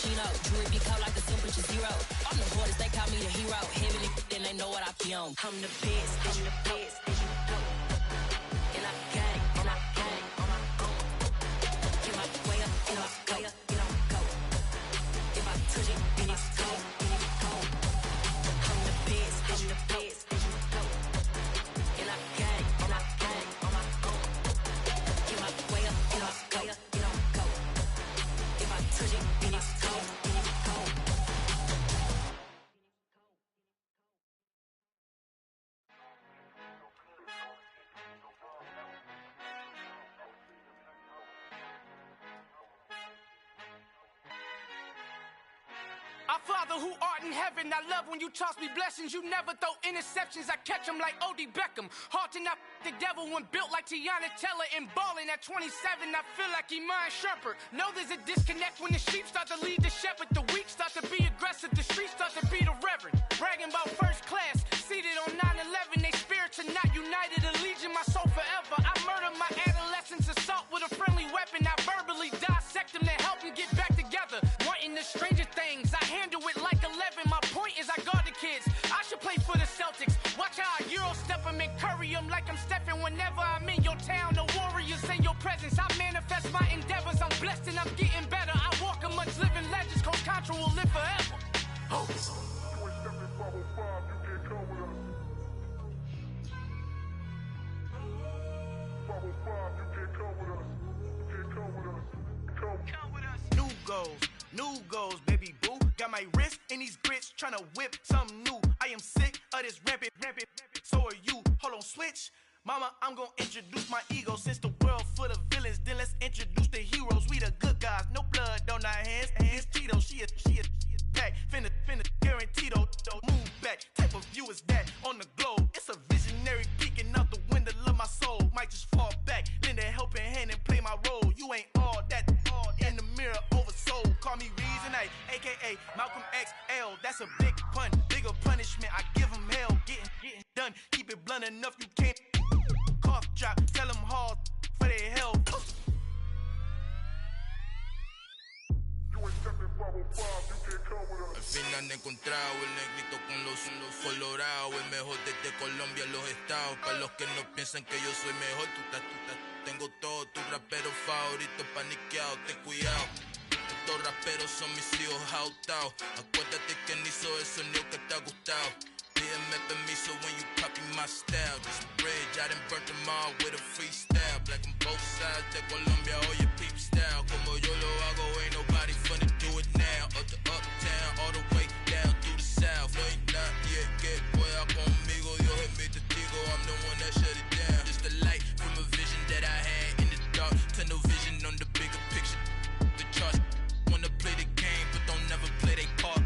Moschino. Jewelry be cold like the temperature zero. I'm the hardest, they call me the hero. Heavily, then they know what I be on. I'm the best, I'm the best, and you know. And I got it, and I got it on my own. Get my way up, get my way up, get on go. If I touch it, then it's cold, then it's cold. I'm the best, I'm the best, and you know. And I got it, and I got it on my own. Get my way up, get my way up, get on go. If I touch it, then it's cold, then it's cold. Our Father who art in heaven, I love when you toss me blessings. You never throw interceptions, I catch them like O.D. Beckham. Hard to not the devil when built like Tiana Teller. And balling at 27, I feel like Iman Shumpert. Know there's a disconnect when the sheep start to lead the shepherd. The weak start to be aggressive, the streets start to be the reverend. Bragging about first class, seated on 9/11. They spirits are not united, a legion, my soul forever. I murder my adolescence, assault with a friendly weapon. I verbally dissect them to help them get back together. Wanting the stranger things, I handle it like 11. My point is I guard the kids. I should play for the Celtics. Watch how I Euro step them and curry them like I'm Stephen. Whenever I'm in your town, the Warriors in your presence. I manifest my endeavors. I'm blessed and I'm getting better. I walk amongst living legends. Coach Contra will live forever. Oh. New goals, baby boo. Got my wrist in these grits, tryna whip something new. I am sick of this rampant. So are you. Hold on, switch. Mama, I'm gonna introduce my ego. Since the world full of villains, then let's introduce the heroes. We the good guys, no blood on our hands. Hands Tito, she a pack. Finna, guaranteed, don't move back. Type of view is that on the globe? It's a visionary peeking out the window of my soul. Might just fall back, lend a helping hand and play my role. You ain't all that in the mirror oversold. Call me Reason A, aka Malcolm XL. That's a big pun, bigger punishment. I give him hell, getting done. Keep it blunt enough, you can't cough drop. Tell them hard for their health. Al final he encontrado el negrito con los colorados, el mejor desde Colombia a los estados. Para los que no piensan que yo soy mejor, tengo todo, tus raperos favoritos paniqueados, ten cuidado. Estos raperos son mis hijos jautados. Acuérdate que ni hizo el sonido que te ha gustado. Pídeme permiso when you copy my style. This bridge, I done burnt them all with a freestyle. Black on both sides de Colombia, oye peep style. Como yo lo hago, ain't nobody finna do it now. Up to uptown, all the way down through the south. No ain't nadie que pueda conmigo. Dios es mi testigo, I'm the one that shut it down. Just a light from a vision that I had in the dark. Tunnel vision on the bigger picture. The charts wanna play the game, but don't never play their part.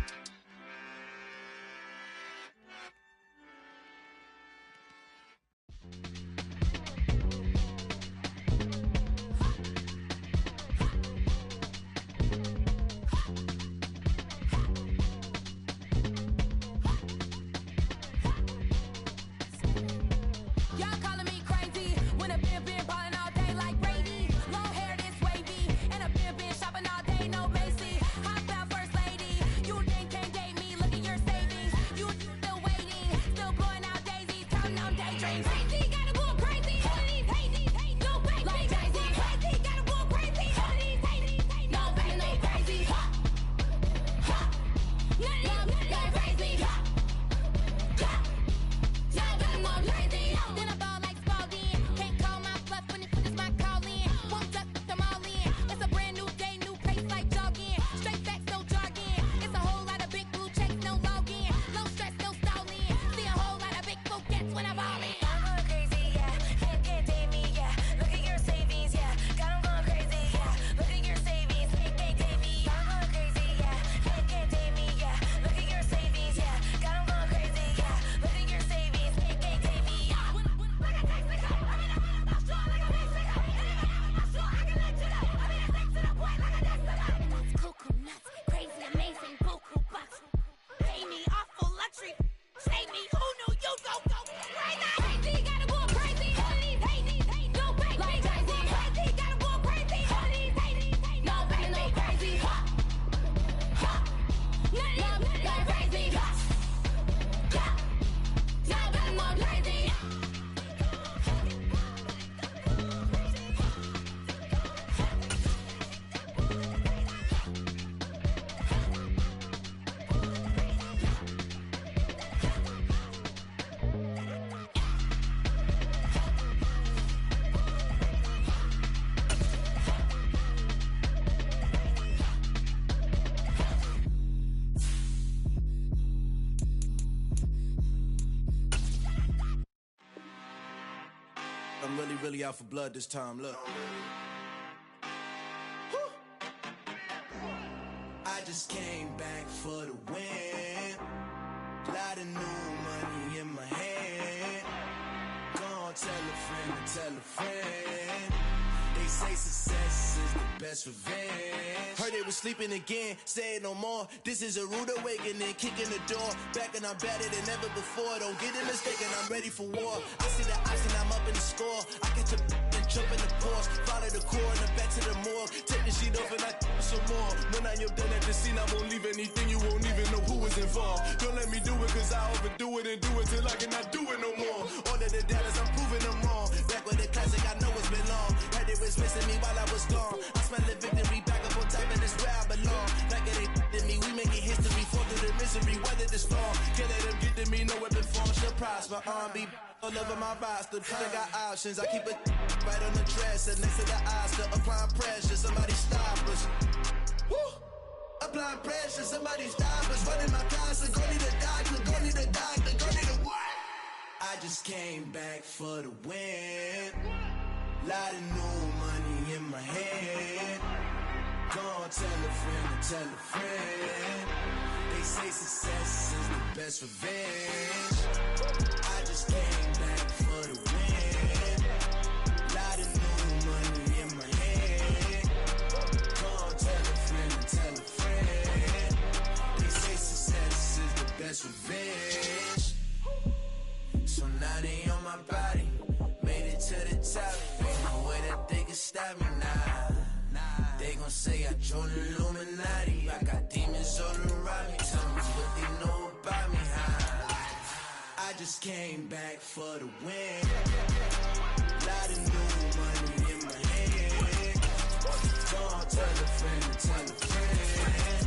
It's a brand new day, new pace like jogging. really out for blood this time, look. I just came back for the win. Lot of new money in my hand. Gonna tell a friend to tell a friend. They say success is the best revenge. Heard they was sleeping again, say it no more. This is a rude awakening, kicking the door. Back and I'm better than ever before. Don't get it mistaken, I'm ready for war. I see the ice and I'm up in the score. I catch a and jump in the Porsche. Follow the core and then back to the morgue. Take the sheet off and I some more. When I am done at the scene, I won't leave anything. You won't even know who was involved. Don't let me do it cause I overdo it and do it till I cannot do it no more. All of the doubters, I'm proving them wrong. Back with the classic, I know it's been long. Heard it was missing me while I was gone. I smell the victory back up on top and it's where I belong. Like it ain't to me, we making history. Fall through the misery, weather the storm. Can't let them get to me, no weapon form shall prosper. R&B all over my roster. I got options, I keep it right on the dresser. Next to the Oscar, applying pressure. Somebody stop us. Woo! Applying pressure, somebody stop us. Running my closet, go need a doctor, go need a doctor, go need a what? I just came back for the win. Lot of new money in my hand. Gonna tell a friend to tell a friend. They say success is the best revenge. I just came back for the win. Lot of new money in my hand. Gonna tell a friend to tell a friend. They say success is the best revenge. So now they on my body. Made it to the top. Ain't no way that they can stop me now. They gon' say I joined the Illuminati. I got demons all around me. Tell me what they know about me, huh? I just came back for the win. Lot of new money in my hand. Gonna tell a friend to tell a friend.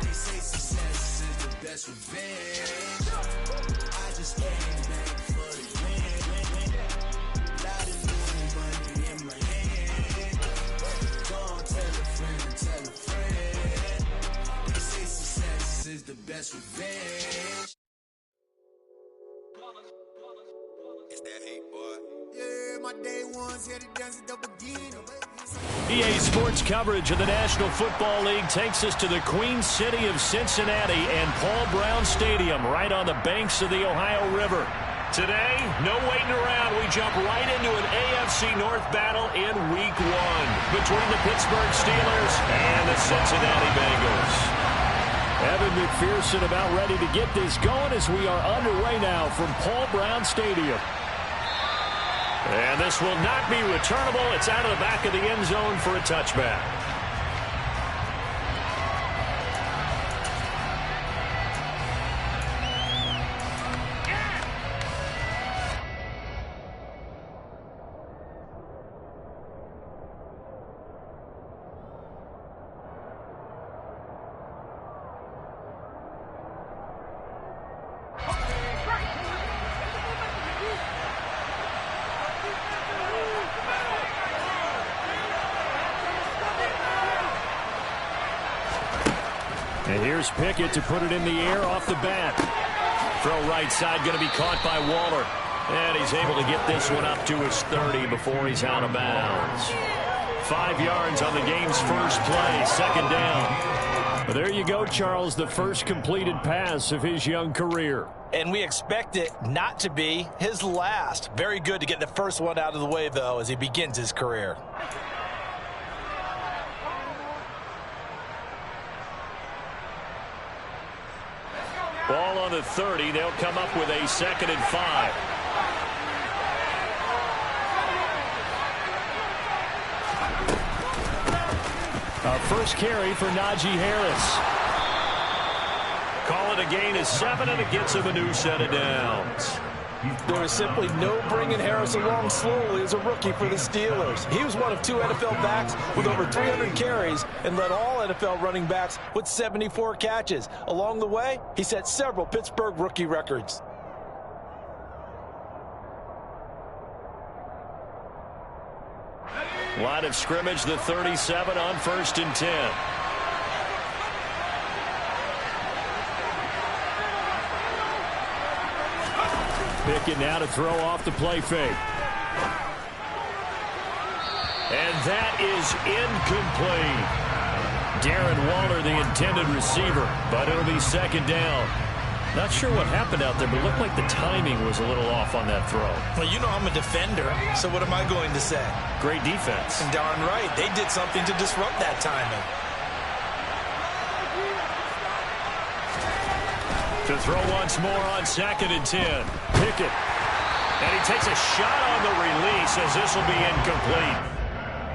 They say success is the best revenge. I just came back for the win. Lot of new money in my hand. Gonna tell a friend to tell a friend. They say success is the best revenge. It's that hate, boy. Yeah, my day ones here to dance it up again. EA Sports coverage of the National Football League takes us to the Queen City of Cincinnati and Paul Brown Stadium right on the banks of the Ohio River. Today, no waiting around. We jump right into an AFC North battle in Week 1 between the Pittsburgh Steelers and the Cincinnati Bengals. Evan McPherson about ready to get this going as we are underway now from Paul Brown Stadium. And this will not be returnable. It's out of the back of the end zone for a touchback. And here's Pickett to put it in the air off the bat. Throw right side going to be caught by Waller. And he's able to get this one up to his 30 before he's out of bounds. 5 yards on the game's first play, second down. Well, there you go, Charles, the first completed pass of his young career. And we expect it not to be his last. Very good to get the first one out of the way, though, as he begins his career. Ball on the 30. They'll come up with a 2nd and 5. A first carry for Najee Harris. Call it a gain of 7, and it gets him a new set of downs. There is simply no bringing Harris along slowly as a rookie for the Steelers. He was one of 2 NFL backs with over 300 carries and led all NFL running backs with 74 catches. Along the way, he set several Pittsburgh rookie records. Line of scrimmage, the 37 on 1st and 10. Pickett now to throw off the play fake. And that is incomplete. Darren Waller, the intended receiver, but it'll be second down. Not sure what happened out there, but it looked like the timing was a little off on that throw. Well, you know I'm a defender, so what am I going to say? Great defense. And darn right, they did something to disrupt that timing. To throw once more on 2nd and 10. Pickett. And he takes a shot on the release as this will be incomplete.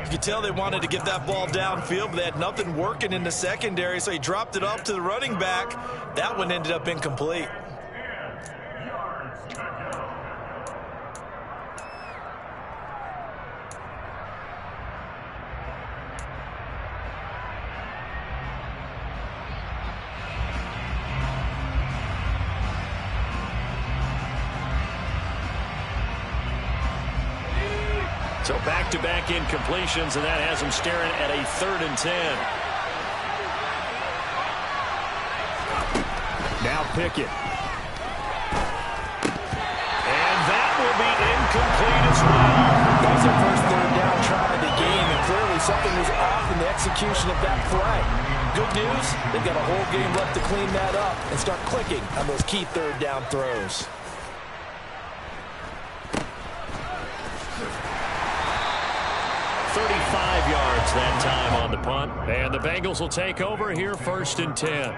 You could tell they wanted to get that ball downfield, but they had nothing working in the secondary, so he dropped it off to the running back. That one ended up incomplete. So back-to-back incompletions, and that has him staring at a 3rd and 10. Now Pickett. And that will be incomplete as well. That was their first 3rd down try of the game, and clearly something was off in the execution of that play. Good news, they've got a whole game left to clean that up and start clicking on those key 3rd down throws. 35 yards that time on the punt. And the Bengals will take over here 1st and 10.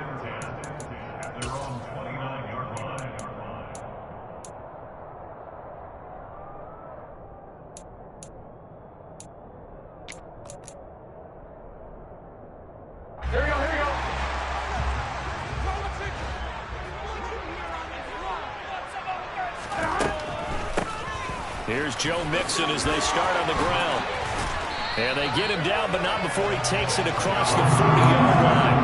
Here's Joe Mixon as they start on the ground. And they get him down, but not before he takes it across the 40-yard line.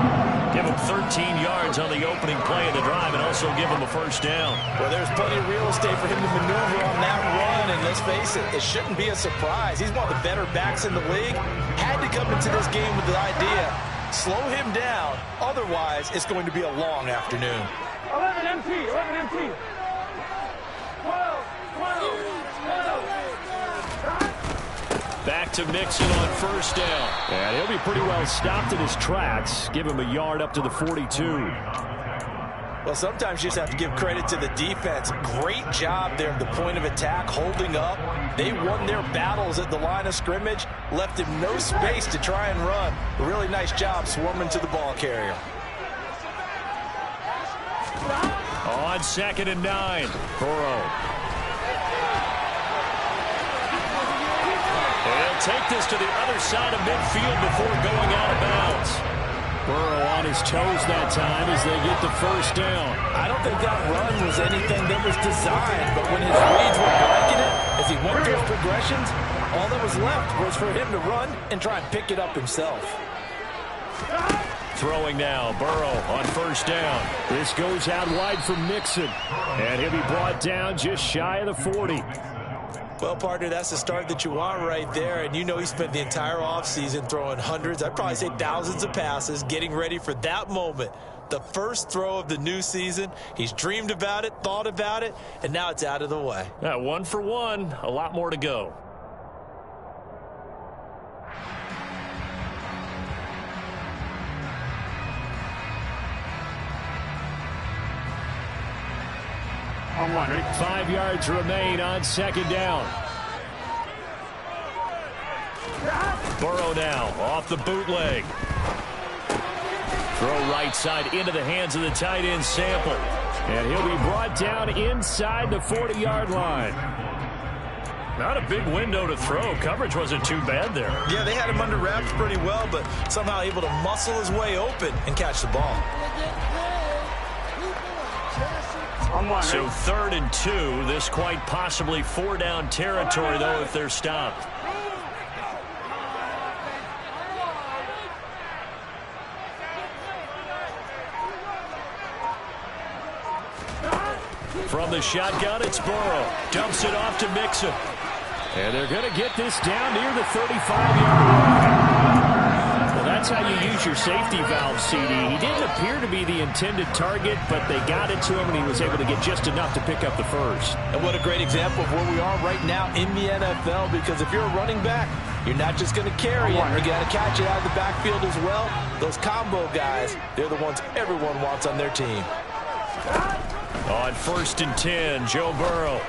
Give him 13 yards on the opening play of the drive and also give him a 1st down. Well, there's plenty of real estate for him to maneuver on that run, and let's face it, it shouldn't be a surprise. He's one of the better backs in the league. Had to come into this game with the idea, slow him down, otherwise it's going to be a long afternoon. 11 MT, 11 MT. 12. Back to Mixon on 1st down. And he'll be pretty well stopped in his tracks. Give him a yard up to the 42. Well, sometimes you just have to give credit to the defense. Great job there at the point of attack, holding up. They won their battles at the line of scrimmage, left him no space to try and run. A really nice job swarming to the ball carrier. On 2nd and 9, Burrow. They'll take this to the other side of midfield before going out of bounds. Burrow on his toes that time as they get the 1st down. I don't think that run was anything that was designed, but when his reads were breaking it, as he went through his progressions, all that was left was for him to run and try and pick it up himself. Throwing now, Burrow on 1st down. This goes out wide for Mixon, and he'll be brought down just shy of the 40. Well, partner, that's the start that you want right there. And you know he spent the entire offseason throwing hundreds, I'd probably say thousands of passes, getting ready for that moment. The first throw of the new season. He's dreamed about it, thought about it, and now it's out of the way. 1 for 1, a lot more to go. On 1, ready? 5 yards remain on 2nd down. Burrow now off the bootleg. Throw right side into the hands of the tight end Sample. And he'll be brought down inside the 40-yard line. Not a big window to throw. Coverage wasn't too bad there. Yeah, they had him under wraps pretty well, but somehow able to muscle his way open and catch the ball. So 3rd and 2. This quite possibly 4-down territory, though, if they're stopped. From the shotgun, it's Burrow. Dumps it off to Mixon. And they're going to get this down near the 35-yard line. Well, that's how you use your safety valve, CD. He didn't appear to be the intended target, but they got it to him, and he was able to get just enough to pick up the 1st. And what a great example of where we are right now in the NFL, because if you're a running back, You're not just going to carry it. You got to catch it out of the backfield as well. Those combo guys, they're the ones everyone wants on their team. On 1st and 10, Joe Burrow.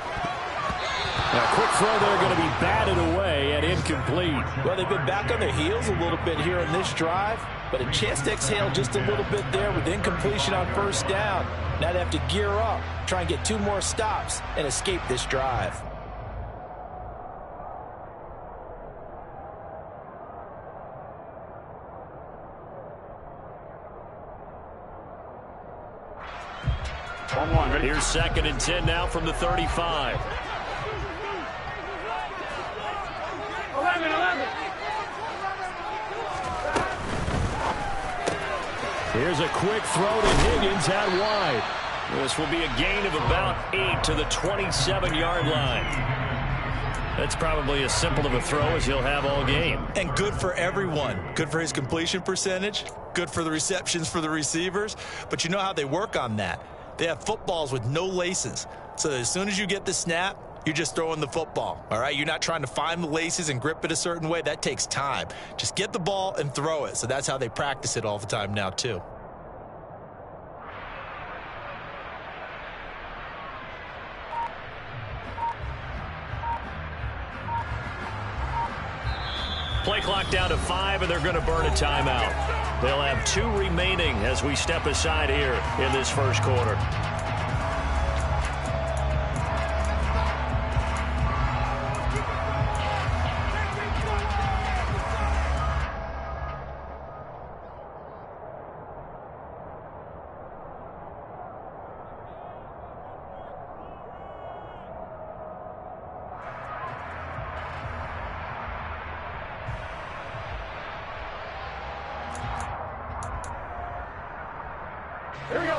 Now, quick throw there, going to be batted away and incomplete. Well, they've been back on their heels a little bit here on this drive, but a chance to exhale just a little bit there with incompletion on 1st down. Now they have to gear up, try and get 2 more stops, and escape this drive. Here's 2nd and 10 now from the 35. 11. Here's a quick throw to Higgins out wide. This will be a gain of about 8 to the 27-yard line. That's probably as simple of a throw as he'll have all game. And good for everyone. Good for his completion percentage. Good for the receptions for the receivers. But you know how they work on that. They have footballs with no laces. So as soon as you get the snap, you're just throwing the football. All right? You're not trying to find the laces and grip it a certain way. That takes time. Just get the ball and throw it. So that's how they practice it all the time now, too. Play clock down to 5, and they're going to burn a timeout. They'll have 2 remaining as we step aside here in this 1st quarter.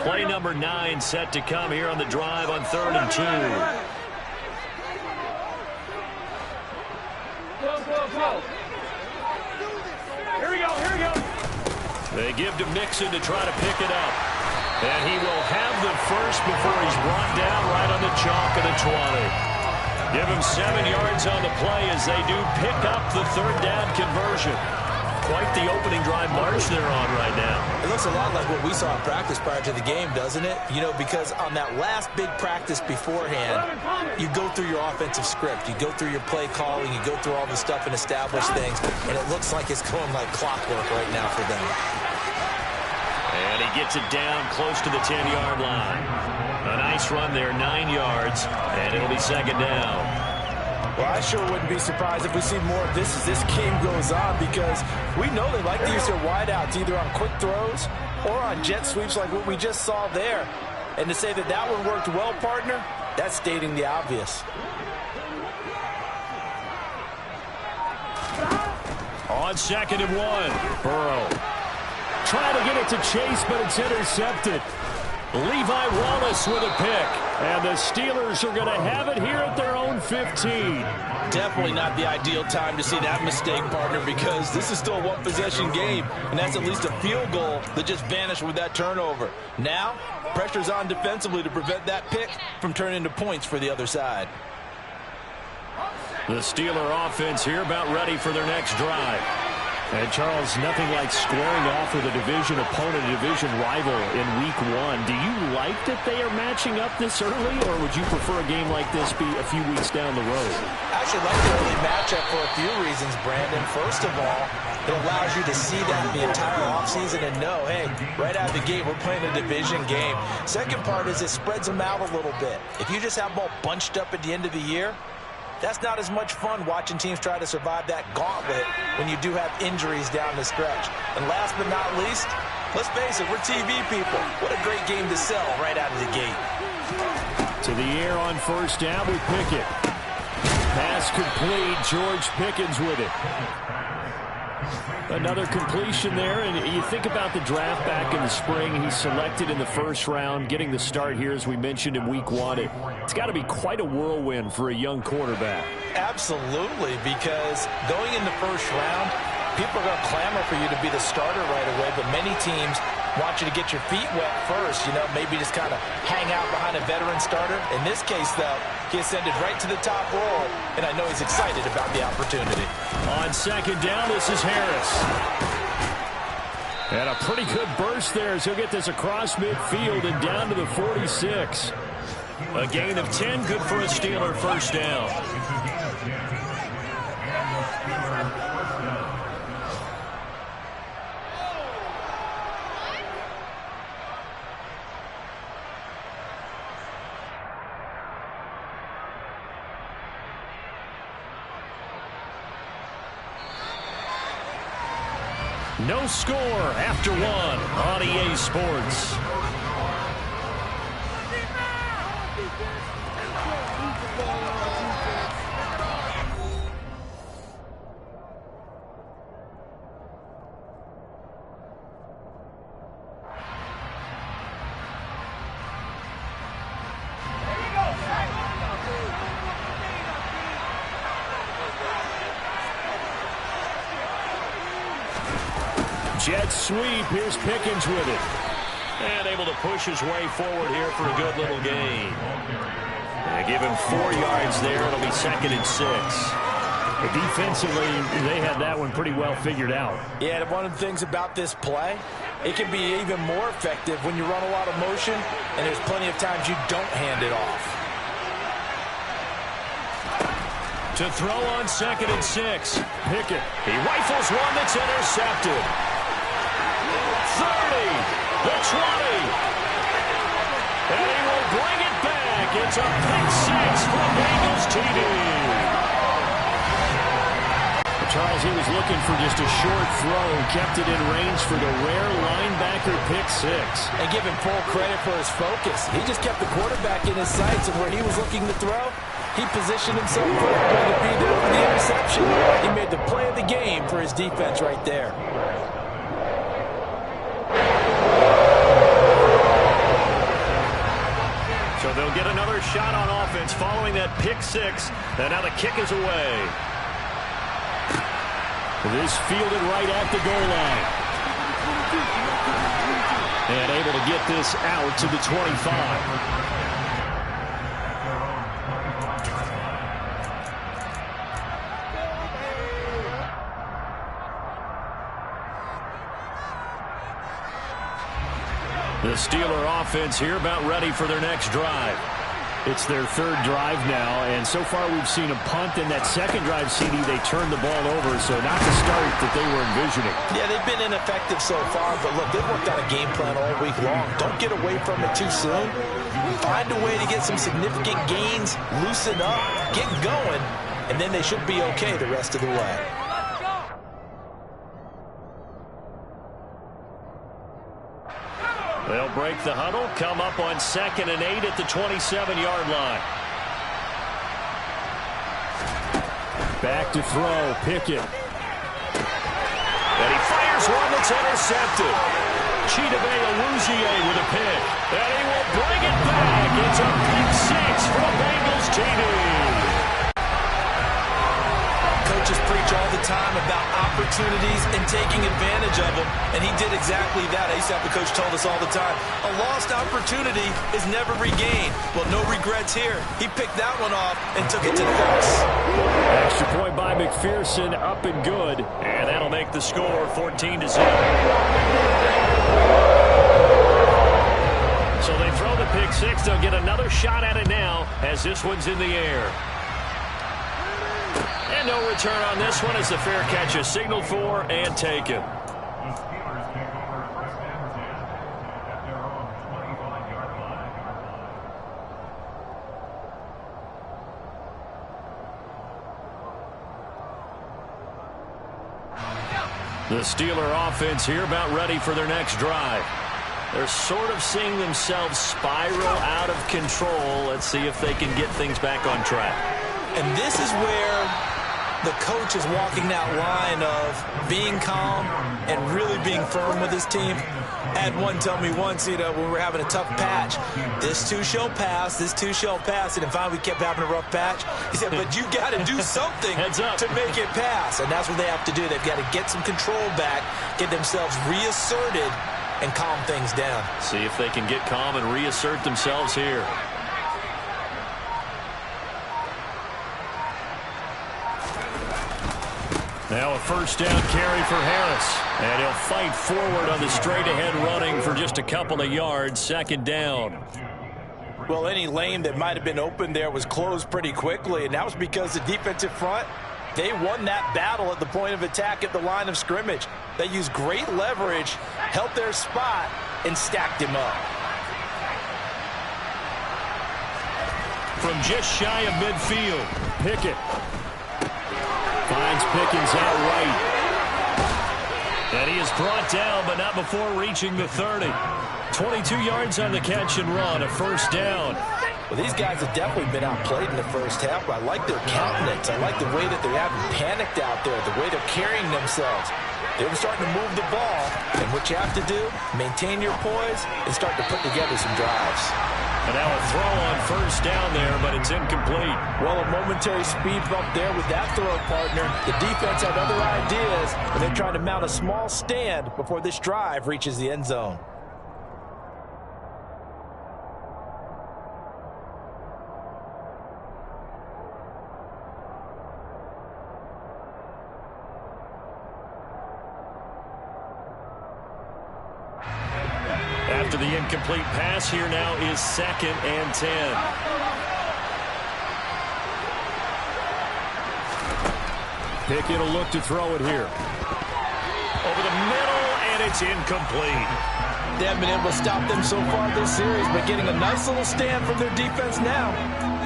Play number 9 set to come here on the drive on 3rd and 2. Go. Here we go. They give to Mixon to try to pick it up. And he will have the first before he's brought down right on the chalk of the 20. Give him 7 yards on the play as they do pick up the 3rd down conversion. Quite the opening drive march they're on right now. It looks a lot like what we saw in practice prior to the game, doesn't it? You know, because on that last big practice beforehand, you go through your offensive script. You go through your play calling. You go through all the stuff and establish things. And it looks like it's going like clockwork right now for them. And he gets it down close to the 10-yard line. A nice run there, 9 yards. And it'll be 2nd down. Well, I sure wouldn't be surprised if we see more of this as this game goes on, because we know they like to use their wideouts either on quick throws or on jet sweeps like what we just saw there. And to say that that one worked well, partner, that's stating the obvious. On 2nd and 1, Burrow trying to get it to Chase, but it's intercepted. Levi Wallace with a pick. And the Steelers are going to have it here at their own 15. Definitely not the ideal time to see that mistake, partner, because this is still a one-possession game, and that's at least a field goal that just vanished with that turnover. Now, pressure's on defensively to prevent that pick from turning into points for the other side. The Steeler offense here about ready for their next drive. And, Charles, nothing like squaring off with a division opponent, a division rival in Week 1. Do you like that they are matching up this early, or would you prefer a game like this be a few weeks down the road? I actually like the early matchup for a few reasons, Brandon. First of all, it allows you to see that the entire offseason and know, hey, right out of the gate, we're playing a division game. Second part is it spreads them out a little bit. If you just have them all bunched up at the end of the year, that's not as much fun watching teams try to survive that gauntlet when you do have injuries down the stretch. And last but not least, let's face it, we're TV people. What a great game to sell right out of the gate. To the air on 1st down with Pickett. Pass complete. George Pickens with it. Another completion there, and you think about the draft back in the spring. He's selected in the 1st round, getting the start here, as we mentioned, in Week 1. It's got to be quite a whirlwind for a young quarterback. Absolutely, because going in the 1st round, people are going to clamor for you to be the starter right away, but many teams want you to get your feet wet first, maybe just kind of hang out behind a veteran starter. In this case, though, he ascended right to the top roll, and I know he's excited about the opportunity. On second down, this is Harris. And a pretty good burst there as he'll get this across midfield and down to the 46. A gain of 10, good for a Steeler first down. No score after one on EA Sports. Jet sweep. Here's Pickens with it. And able to push his way forward here for a good little gain. And give him 4 yards there. It'll be 2nd and 6. But defensively, they had that one pretty well figured out. Yeah, one of the things about this play, it can be even more effective when you run a lot of motion, and there's plenty of times you don't hand it off. To throw on 2nd and 6. Pickett. He rifles one that's intercepted. 30, the 20, and he will bring it back. It's a pick 6 for Bengals TD. Charles, he was looking for just a short throw, kept it in range for the rare linebacker pick 6. And give him full credit for his focus. He just kept the quarterback in his sights, and where he was looking to throw, he positioned himself perfectly to be there for the interception. He made the play of the game for his defense right there. So they'll get another shot on offense following that pick 6. And now the kick is away. This fielded right at the goal line. And able to get this out to the 25. The Steeler offense here about ready for their next drive. It's their 3rd drive now, and so far we've seen a punt. In that 2nd drive, CD, they turned the ball over, so not the start that they were envisioning. Yeah, they've been ineffective so far, but look, they've worked on a game plan all week long. Don't get away from it too soon. Find a way to get some significant gains, loosen up, get going, and then they should be okay the rest of the way. They'll break the huddle, come up on 2nd and 8 at the 27-yard line. Back to throw, Pickett. And he fires one that's intercepted. Chidobe Awuzie with a pick. And he will bring it back. It's a pick 6 for Bengals TD. Coaches preach all the time about opportunities and taking advantage of them, and he did exactly that. I used to have the coach told us all the time, a lost opportunity is never regained. Well, no regrets here. He picked that one off and took it to the house. Extra point by McPherson, up and good, and that'll make the score 14-0. So they throw the pick 6. They'll get another shot at it now as this one's in the air. And no return on this one as the fair catch is signaled for and taken. The Steeler offense here about ready for their next drive. They're sort of seeing themselves spiral out of control. Let's see if they can get things back on track. And this is where the coach is walking that line of being calm and really being firm with his team. I had one tell me once, when we were having a tough patch, this too shall pass, this too shall pass. And finally we kept having a rough patch. He said, but you got to do something to make it pass. And that's what they have to do. They've got to get some control back, get themselves reasserted, and calm things down. See if they can get calm and reassert themselves here. Now a first down carry for Harris. And he'll fight forward on the straight-ahead running for just a couple of yards. Second down. Well, any lane that might have been open there was closed pretty quickly, and that was because the defensive front, they won that battle at the point of attack at the line of scrimmage. They used great leverage, held their spot, and stacked him up. From just shy of midfield, Pickett finds Pickens out right. And he is brought down, but not before reaching the 30. 22 yards on the catch and run, a first down. Well, these guys have definitely been outplayed in the first half. I like their countenance. I like the way that they haven't panicked out there, the way they're carrying themselves. They're starting to move the ball, and what you have to do, maintain your poise and start to put together some drives. And now a throw on first down there, but it's incomplete. Well, a momentary speed bump there with that throw, partner. The defense had other ideas, and they're trying to mount a small stand before this drive reaches the end zone. After the incomplete pass, here now is 2nd and 10. Pickett will look to throw it here. Over the middle, and it's incomplete. They haven't been able to stop them so far this series, but getting a nice little stand from their defense now.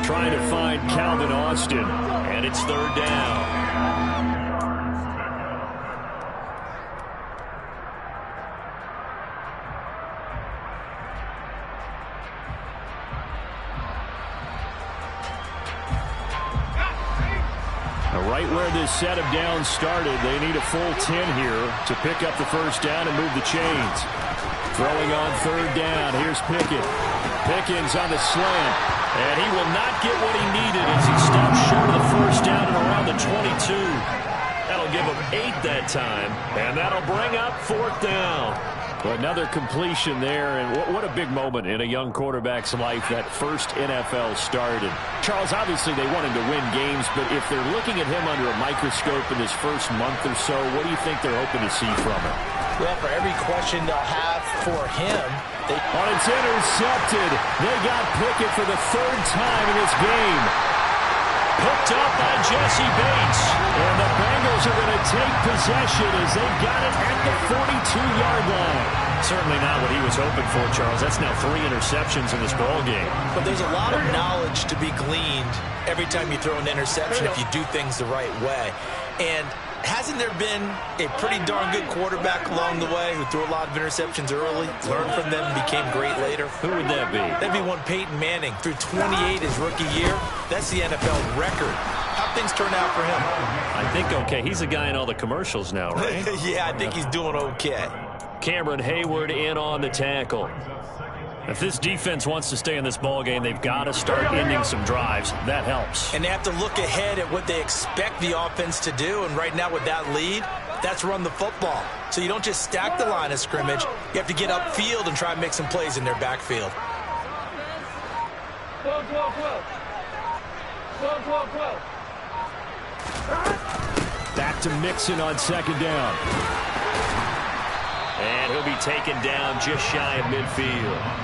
Trying to find Calvin Austin, and it's 3rd down. Right where this set of downs started, they need a full 10 here to pick up the first down and move the chains. Throwing on 3rd down, here's Pickett. Pickens on the slant, and he will not get what he needed as he stops short of the first down and around the 22. That'll give him 8 that time, and that'll bring up 4th down. Well, another completion there, and what a big moment in a young quarterback's life, that first NFL start. And Charles, obviously they want him to win games, but if they're looking at him under a microscope in his first month or so, what do you think they're hoping to see from him? Well, for every question they'll have for him, it's intercepted. They got Pickett for the 3rd time in this game. Picked up by Jesse Bates. And the Bengals are going to take possession as they've got it at the 42-yard line. Certainly not what he was hoping for, Charles. That's now 3 interceptions in this ball game. But there's a lot of knowledge to be gleaned every time you throw an interception if you do things the right way. And hasn't there been a pretty darn good quarterback along the way who threw a lot of interceptions early, learned from them, and became great later? Who would that be? That'd be one Peyton Manning. Threw 28 his rookie year. That's the NFL record. How'd things turn out for him? I think okay. He's a guy in all the commercials now, right? Yeah, I think he's doing okay. Cameron Hayward in on the tackle. If this defense wants to stay in this ball game, they've got to start ending some drives. That helps. And they have to look ahead at what they expect the offense to do. And right now with that lead, that's run the football. So you don't just stack the line of scrimmage. You have to get upfield and try and make some plays in their backfield. Back to Mixon on 2nd down. And he'll be taken down just shy of midfield.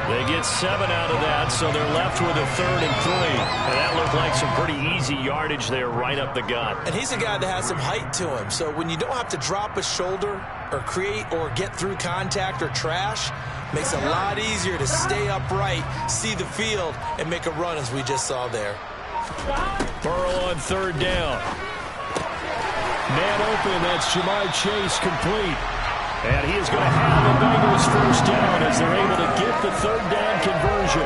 They get 7 out of that, so they're left with a 3rd and 3. And that looked like some pretty easy yardage there right up the gut. And he's a guy that has some height to him. So when you don't have to drop a shoulder or create or get through contact or trash, makes it a lot easier to stay upright, see the field, and make a run as we just saw there. Burrow on 3rd down. Man open, that's Jamar Chase complete. And he is going to have the Bengals first down as they're able to get the 3rd down conversion.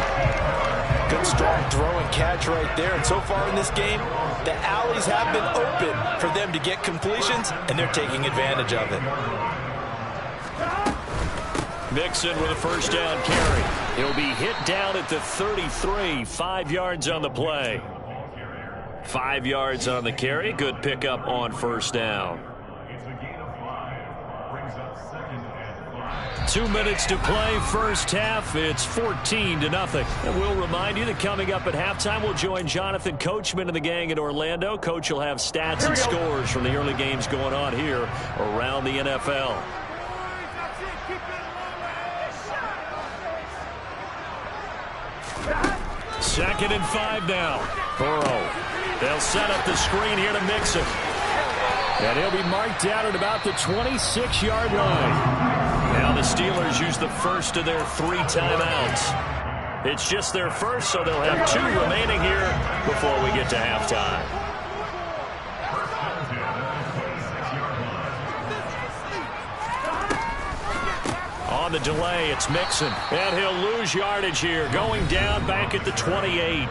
Good strong throw and catch right there. And so far in this game, the alleys have been open for them to get completions, and they're taking advantage of it. Mixon with a first down carry. He'll be hit down at the 33, 5 yards on the play. 5 yards on the carry. Good pickup on first down. 2 minutes to play first half. It's 14-0. And we'll remind you that coming up at halftime, we'll join Jonathan Coachman and the gang in Orlando. Coach will have stats and scores from the early games going on here around the NFL. Second and 5 now. Burrow. They'll set up the screen here to Mixon. And he'll be marked down at about the 26-yard line. Now the Steelers use the first of their 3 timeouts. It's just their first, so they'll have 2 remaining here before we get to halftime. On the delay, it's Mixon. And he'll lose yardage here, going down back at the 28.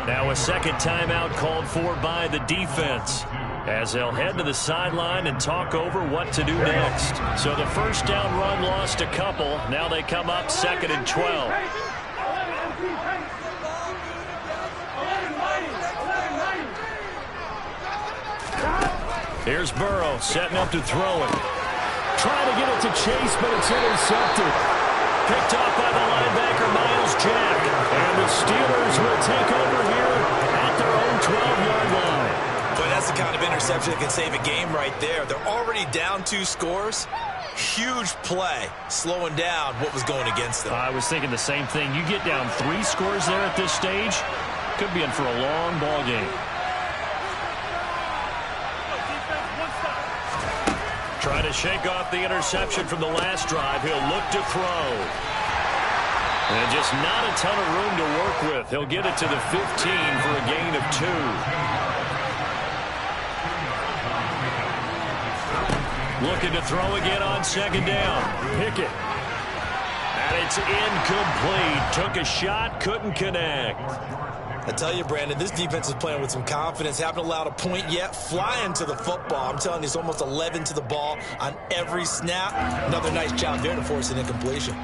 Now a second timeout called for by the defense, as they'll head to the sideline and talk over what to do next. So the first down run lost a couple. Now they come up 2nd and 12. Here's Burrow setting up to throw it. Trying to get it to Chase, but it's intercepted. Picked off by the linebacker, Miles Jack. And the Steelers will take over here at their own 12-yard line. But that's the kind of interception that can save a game right there. They're already down 2 scores. Huge play, slowing down what was going against them. I was thinking the same thing. You get down 3 scores there at this stage, could be in for a long ball game. Trying to shake off the interception from the last drive. He'll look to throw. And just not a ton of room to work with. He'll get it to the 15 for a gain of 2. Looking to throw again on 2nd down. Pickett. And it's incomplete. Took a shot, couldn't connect. I tell you, Brandon, this defense is playing with some confidence. Haven't allowed a point yet. Flying to the football. I'm telling you, it's almost 11 to the ball on every snap. Another nice job there to force an incompletion.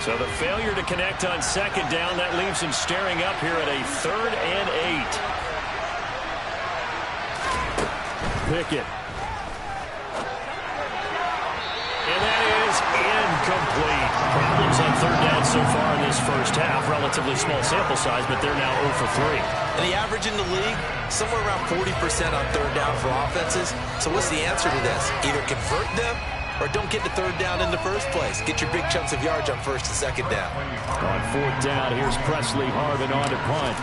So the failure to connect on 2nd down, that leaves him staring up here at a 3rd and 8. Pickett. And that is incomplete. Problems on 3rd down so far in this first half. Relatively small sample size, but they're now 0 for 3. And the average in the league, somewhere around 40% on 3rd down for offenses. So what's the answer to this? Either convert them or don't get to 3rd down in the first place. Get your big chunks of yards on 1st and 2nd down. On 4th down, here's Presley Harvin on to punt.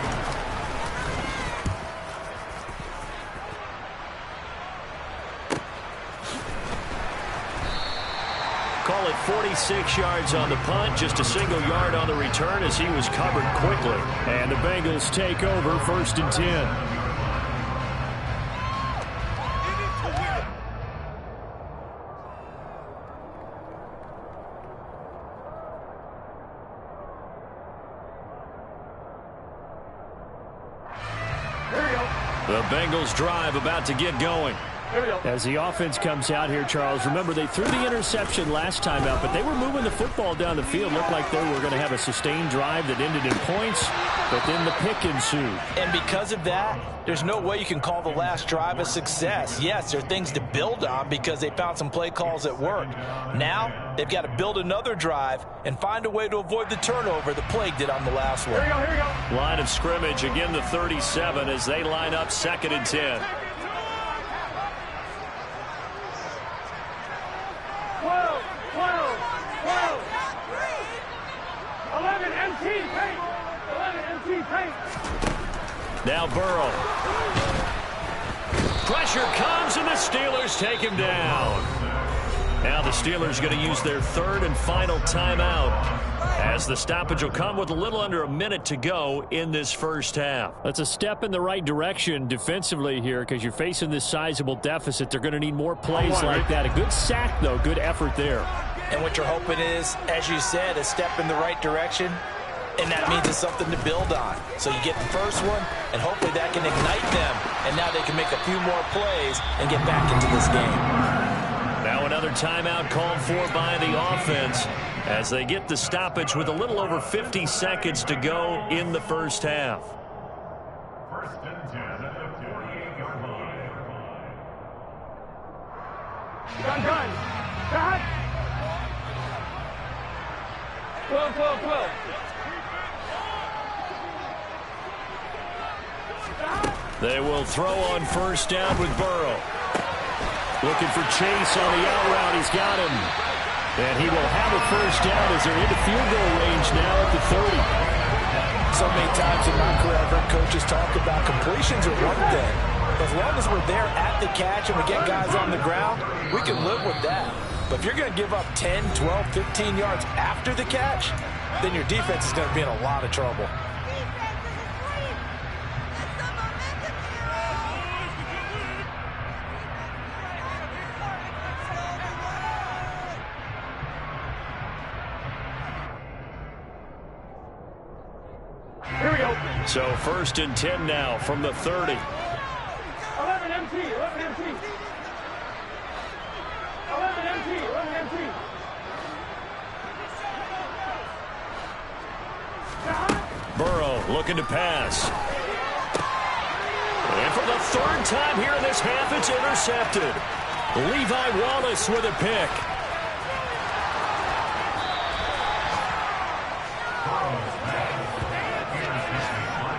Call it 46 yards on the punt, just a single yard on the return as he was covered quickly. And the Bengals take over 1st and 10. The Bengals drive about to get going. As the offense comes out here, Charles, remember they threw the interception last time out, but they were moving the football down the field. Looked like they were going to have a sustained drive that ended in points, but then the pick ensued. And because of that, there's no way you can call the last drive a success. Yes, there are things to build on because they found some play calls that worked. Now, they've got to build another drive and find a way to avoid the turnover that plagued it on the last one. Here we go. Line of scrimmage, again the 37 as they line up 2nd and 10. 12, 11 MT paint. 11 MT paint. Now Burrow. Pressure comes and the Steelers take him down. Now the Steelers going to use their 3rd and final timeout, as the stoppage will come with a little under a minute to go in this first half. That's a step in the right direction defensively here because you're facing this sizable deficit. They're going to need more plays like that. A good sack, though. Good effort there. And what you're hoping is, as you said, a step in the right direction, and that means it's something to build on. So you get the first one, and hopefully that can ignite them, and now they can make a few more plays and get back into this game. Now another timeout called for by the offense as they get the stoppage with a little over 50 seconds to go in the first half. First and 10 at the 48-yard line. Gun. Back. 12. They will throw on first down with Burrow. Looking for Chase on the out route. He's got him. And he will have a first down as they're into field goal range now at the 30. So many times in my career, I've heard coaches talk about completions are one thing. As long as we're there at the catch and we get guys on the ground, we can live with that. But if you're going to give up 10, 12, 15 yards after the catch, then your defense is going to be in a lot of trouble. Here we go. So first and 10 now from the 30. 11 MT. 11 MT. Burrow looking to pass. And for the third time here in this half, it's intercepted. Levi Wallace with a pick.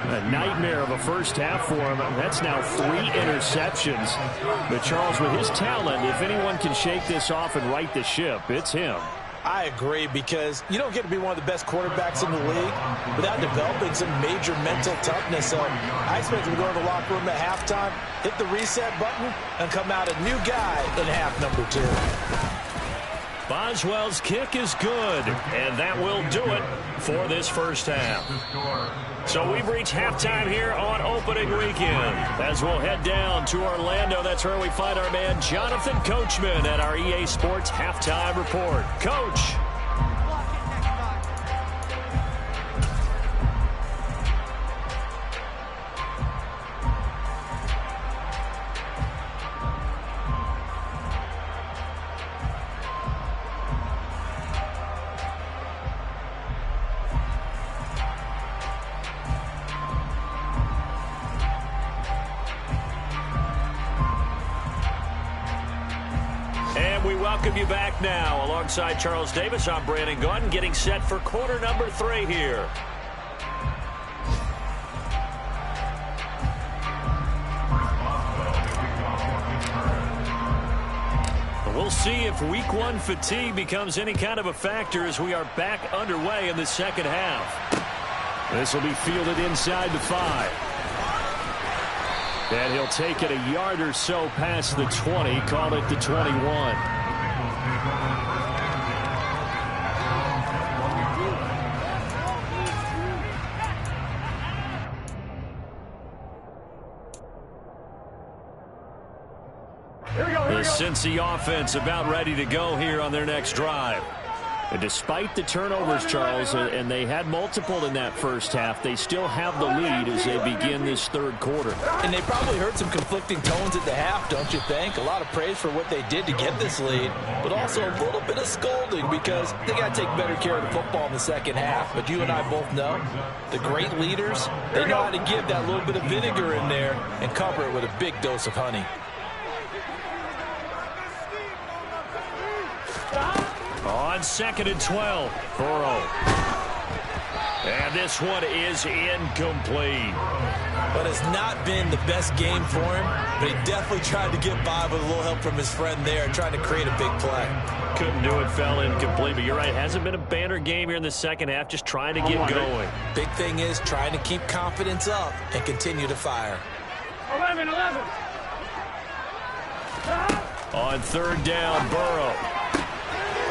A nightmare of a first half for him. That's now 3 interceptions. But Charles, with his talent, if anyone can shake this off and right the ship, it's him. I agree, because you don't get to be one of the best quarterbacks in the league without developing some major mental toughness. So I expect him to go to the locker room at halftime, hit the reset button, and come out a new guy in half number 2. Boswell's kick is good, and that will do it for this first half. So we've reached halftime here on opening weekend. As we'll head down to Orlando, that's where we find our man Jonathan Coachman at our EA Sports Halftime Report. Coach. Welcome you back now. Alongside Charles Davis, I'm Brandon Gaudin, getting set for quarter number 3 here. We'll see if week 1 fatigue becomes any kind of a factor as we are back underway in the second half. This will be fielded inside the 5. And he'll take it a yard or so past the 20, call it the 21. The Cincy offense about ready to go here on their next drive. And despite the turnovers, Charles, and they had multiple in that first half, they still have the lead as they begin this third quarter. And they probably heard some conflicting tones at the half, don't you think? A lot of praise for what they did to get this lead, but also a little bit of scolding because they got to take better care of the football in the second half. But you and I both know the great leaders, they know how to give that little bit of vinegar in there and cover it with a big dose of honey. On 2nd and 12, Burrow. And this one is incomplete. But it's not been the best game for him, but he definitely tried to get by with a little help from his friend there, trying to create a big play. Couldn't do it, fell incomplete, but you're right, hasn't been a banner game here in the second half, just trying to get going. Big thing is trying to keep confidence up and continue to fire. 11. On 3rd down, Burrow.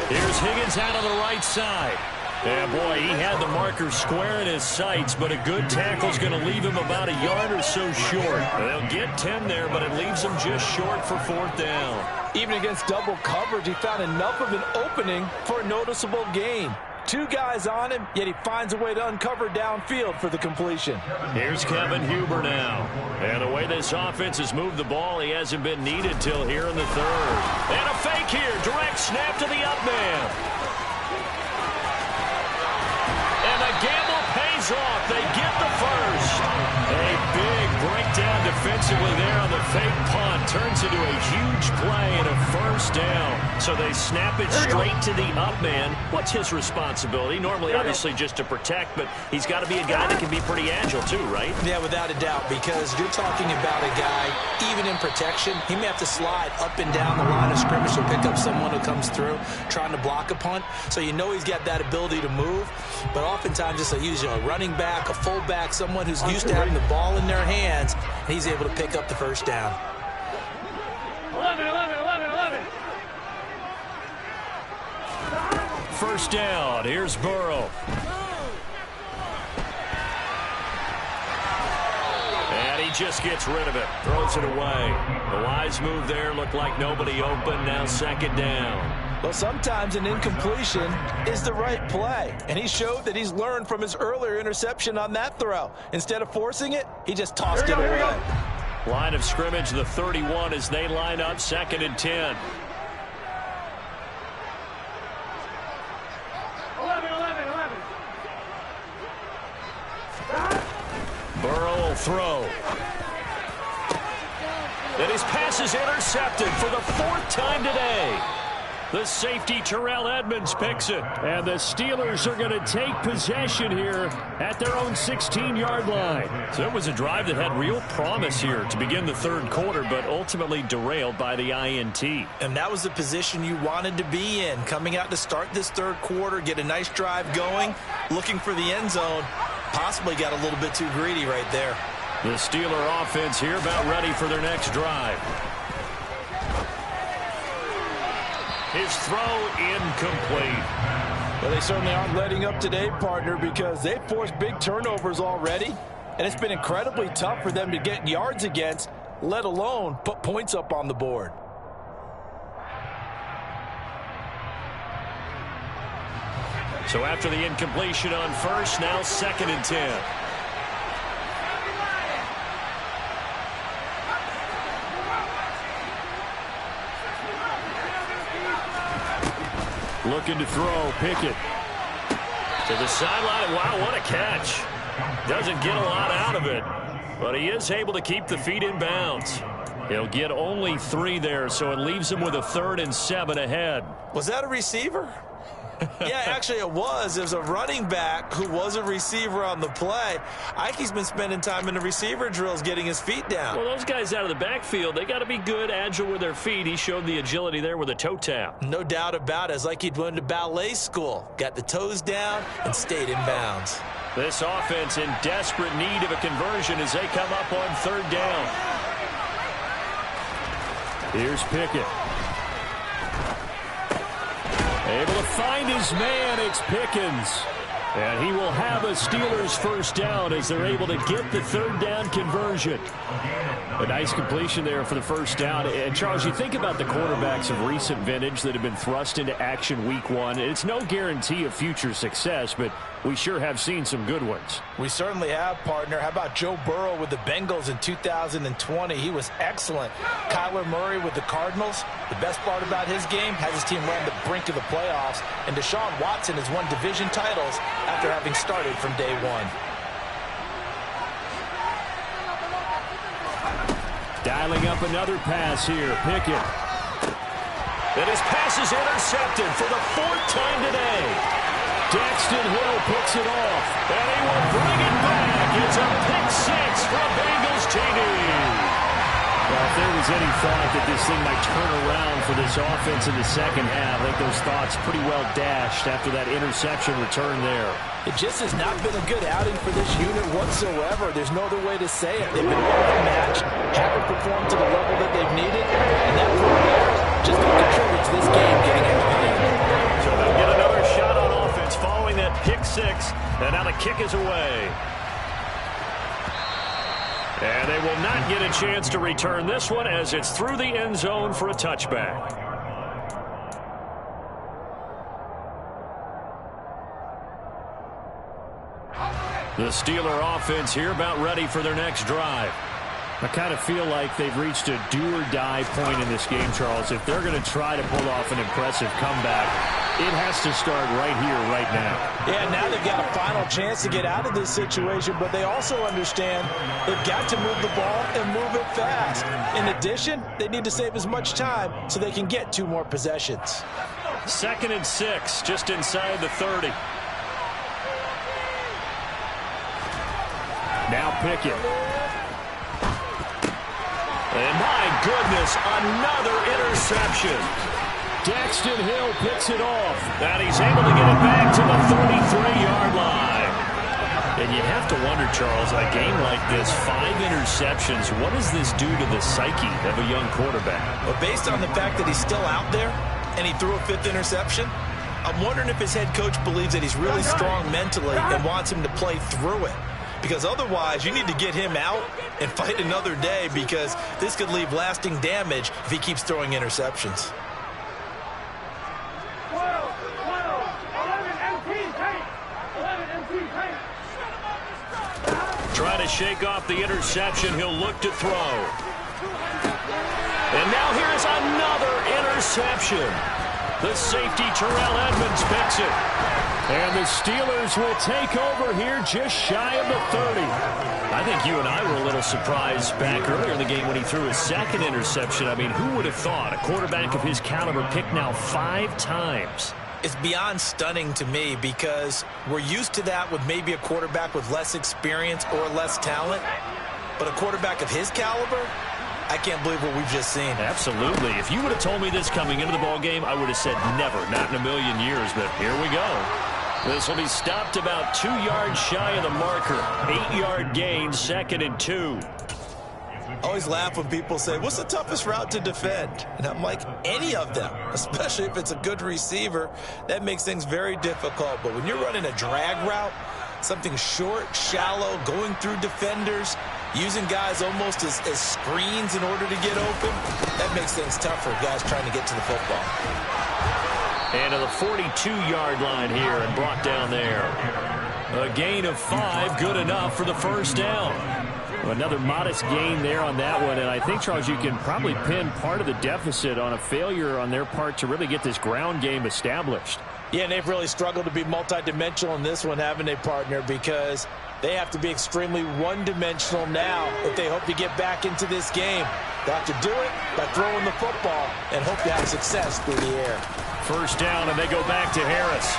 Here's Higgins out on the right side. Yeah, boy, he had the marker square in his sights, but a good tackle's going to leave him about a yard or so short. They'll get 10 there, but it leaves him just short for 4th down. Even against double coverage, he found enough of an opening for a noticeable gain. 2 guys on him, yet he finds a way to uncover downfield for the completion. Here's Kevin Huber now. And the way this offense has moved the ball, he hasn't been needed till here in the 3rd. And a fake here, direct snap to the up man. And the gamble pays off. They get the first. A big breakdown defensively there on the fake punt. Turns into a huge play and a first down. So they snap it straight to the up man. What's his responsibility? Normally, obviously, just to protect, but he's got to be a guy that can be pretty agile too, right? Yeah, without a doubt, because you're talking about a guy, even in protection, he may have to slide up and down the line of scrimmage to pick up someone who comes through trying to block a punt. So you know he's got that ability to move, but oftentimes just usually a running back, a fullback, someone who's used to having the ball in their hands, and he's able to pick up the first down. 11. First down. Here's Burrow. And he just gets rid of it. Throws it away. The wise move there. Looked like nobody open. Now second down. Well, sometimes an incompletion is the right play. And he showed that he's learned from his earlier interception on that throw. Instead of forcing it, he just tossed it away. Line of scrimmage, the 31 as they line up, 2nd and 10. 11. Burrow will throw. And his pass is intercepted for the 4th time today. The safety, Terrell Edmonds, picks it. And the Steelers are going to take possession here at their own 16-yard line. So it was a drive that had real promise here to begin the 3rd quarter, but ultimately derailed by the INT. And that was the position you wanted to be in. Coming out to start this 3rd quarter, get a nice drive going, looking for the end zone. Possibly got a little bit too greedy right there. The Steeler offense here about ready for their next drive. His throw incomplete. Well, they certainly aren't letting up today, partner, because they've forced big turnovers already, and it's been incredibly tough for them to get yards against, let alone put points up on the board. So after the incompletion on first, now 2nd and 10. Looking to throw, Pickett. To the sideline. Wow, what a catch. Doesn't get a lot out of it, but he is able to keep the feet in bounds. He'll get only 3 there, so it leaves him with a 3rd and 7 ahead. Was that a receiver? Yeah, actually it was. It was a running back who was a receiver on the play. I think he's been spending time in the receiver drills getting his feet down. Well, those guys out of the backfield, they got to be good, agile with their feet. He showed the agility there with a toe tap. No doubt about it. It's like he'd went to ballet school. Got the toes down and stayed in bounds. This offense in desperate need of a conversion as they come up on 3rd down. Here's Pickett. Able to find his man. It's Pickens. And he will have a Steelers first down as they're able to get the 3rd down conversion. A nice completion there for the first down. And, Charles, you think about the quarterbacks of recent vintage that have been thrust into action week 1. It's no guarantee of future success, but we sure have seen some good ones. We certainly have, partner. How about Joe Burrow with the Bengals in 2020? He was excellent. Kyler Murray with the Cardinals. The best part about his game has his team right on the brink of the playoffs. And Deshaun Watson has won division titles after having started from day 1. Dialing up another pass here. Pickett. And his pass is intercepted for the 4th time today. Daxton Hill picks it off. And he will bring it back. It's a pick 6 for a Bengals TD. Well, if there was any thought that this thing might turn around for this offense in the 2nd half, I think those thoughts pretty well dashed after that interception return there. It just has not been a good outing for this unit whatsoever. There's no other way to say it. They've been overmatched, haven't performed to the level that they've needed, and that just don't contribute to this game getting out of hand. So they'll get another shot on offense following that pick 6, and now the kick is away. And they will not get a chance to return this one as it's through the end zone for a touchback. The Steeler offense here about ready for their next drive. I kind of feel like they've reached a do-or-die point in this game, Charles. If they're going to try to pull off an impressive comeback, it has to start right here, right now. Yeah, now they've got a final chance to get out of this situation, but they also understand they've got to move the ball and move it fast. In addition, they need to save as much time so they can get 2 more possessions. 2nd and 6, just inside the 30. Now Pickett. And my goodness, another interception. Daxton Hill picks it off, and he's able to get it back to the 33-yard line. And you have to wonder, Charles, a game like this, 5 interceptions, what does this do to the psyche of a young quarterback? Well, based on the fact that he's still out there and he threw a 5th interception, I'm wondering if his head coach believes that he's really strong mentally and wants him to play through it. Because otherwise, you need to get him out and fight another day, because this could leave lasting damage if he keeps throwing interceptions. Trying to shake off the interception. He'll look to throw. And now here's another interception. The safety, Terrell Edmonds, picks it. And the Steelers will take over here just shy of the 30. I think you and I were a little surprised back earlier in the game when he threw his 2nd interception. I mean, who would have thought a quarterback of his caliber picked now 5 times? It's beyond stunning to me, because we're used to that with maybe a quarterback with less experience or less talent. But a quarterback of his caliber, I can't believe what we've just seen. Absolutely. If you would have told me this coming into the ball game, I would have said never, not in a million years. But here we go. This will be stopped about 2 yards shy of the marker. 8-yard gain, 2nd and 2. I always laugh when people say, what's the toughest route to defend? And I'm like, any of them, especially if it's a good receiver. That makes things very difficult. But when you're running a drag route, something short, shallow, going through defenders, using guys almost as screens in order to get open, that makes things tough for guys trying to get to the football. And to the 42-yard line here and brought down there. A gain of 5, good enough for the 1st down. Another modest gain there on that one, and I think, Charles, you can probably pin part of the deficit on a failure on their part to really get this ground game established. Yeah, and they've really struggled to be multidimensional in this one, haven't they, partner? Because they have to be extremely one-dimensional now if they hope to get back into this game. They have to do it by throwing the football and hope to have success through the air. 1st down, and they go back to Harris.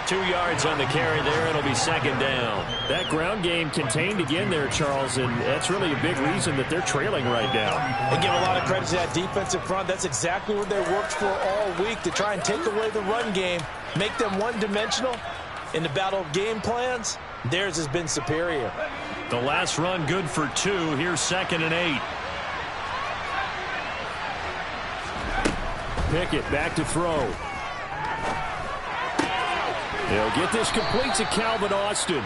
2 yards on the carry there. It'll be 2nd down. That ground game contained again there, Charles, and that's really a big reason that they're trailing right now. They give a lot of credit to that defensive front. That's exactly what they worked for all week, to try and take away the run game, make them one-dimensional. In the battle of game plans, theirs has been superior. The last run good for 2. Here's 2nd and 8. Pickett back to throw. He'll get this complete to Calvin Austin.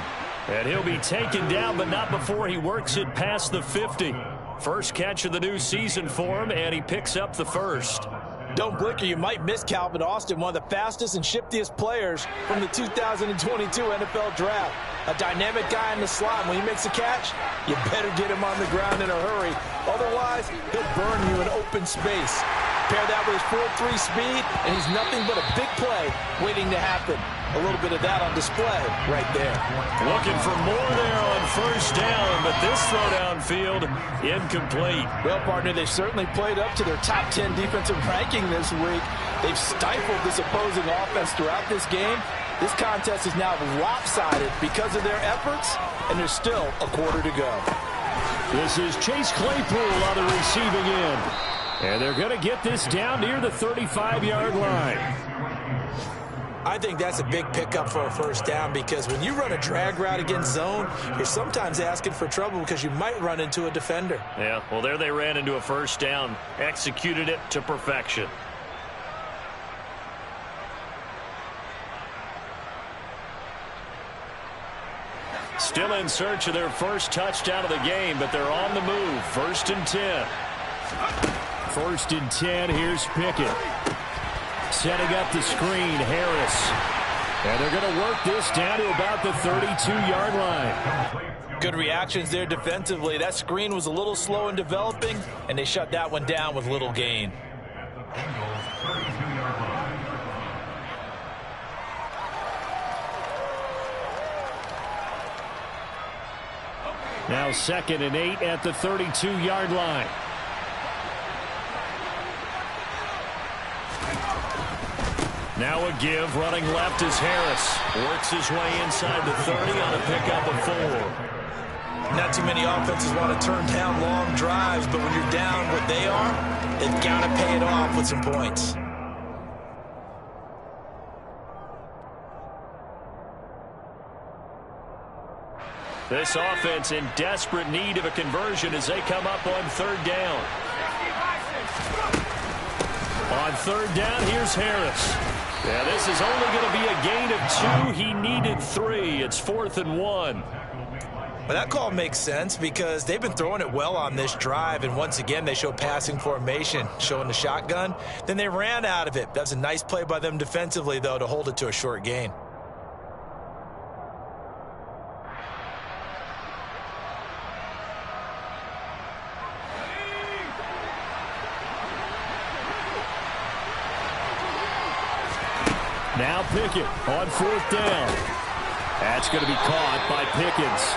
And he'll be taken down, but not before he works it past the 50. First catch of the new season for him, and he picks up the 1st. Don't blink or you might miss Calvin Austin, one of the fastest and shiftiest players from the 2022 NFL Draft. A dynamic guy in the slot. When he makes a catch, you better get him on the ground in a hurry. Otherwise, he'll burn you in open space. Pair that with his 4.3 speed, and he's nothing but a big play waiting to happen. A little bit of that on display right there. Looking for more there on 1st down, but this throw downfield incomplete. Well, partner, they certainly played up to their top 10 defensive ranking this week. They've stifled this opposing offense throughout this game. This contest is now lopsided because of their efforts, and there's still a quarter to go. This is Chase Claypool on the receiving end. And they're going to get this down near the 35-yard line. I think that's a big pickup for a 1st down, because when you run a drag route against zone, you're sometimes asking for trouble because you might run into a defender. Yeah, well, there they ran into a 1st down, executed it to perfection. Still in search of their first touchdown of the game, but they're on the move. 1st and 10. 1st and 10, here's Pickett. Setting up the screen, Harris. And they're going to work this down to about the 32-yard line. Good reactions there defensively. That screen was a little slow in developing, and they shut that one down with little gain. Now 2nd and 8 at the 32-yard line. Now a give, running left is Harris. Works his way inside the 30 on a pickup of 4. Not too many offenses want to turn down long drives, but when you're down what they are, they've got to pay it off with some points. This offense in desperate need of a conversion as they come up on 3rd down. On 3rd down, here's Harris. Yeah, this is only going to be a gain of 2. He needed 3. It's 4th and 1. But that call makes sense because they've been throwing it well on this drive, and once again they show passing formation, showing the shotgun. Then they ran out of it. That was a nice play by them defensively, though, to hold it to a short gain. Now Pickett on 4th down. That's going to be caught by Pickens.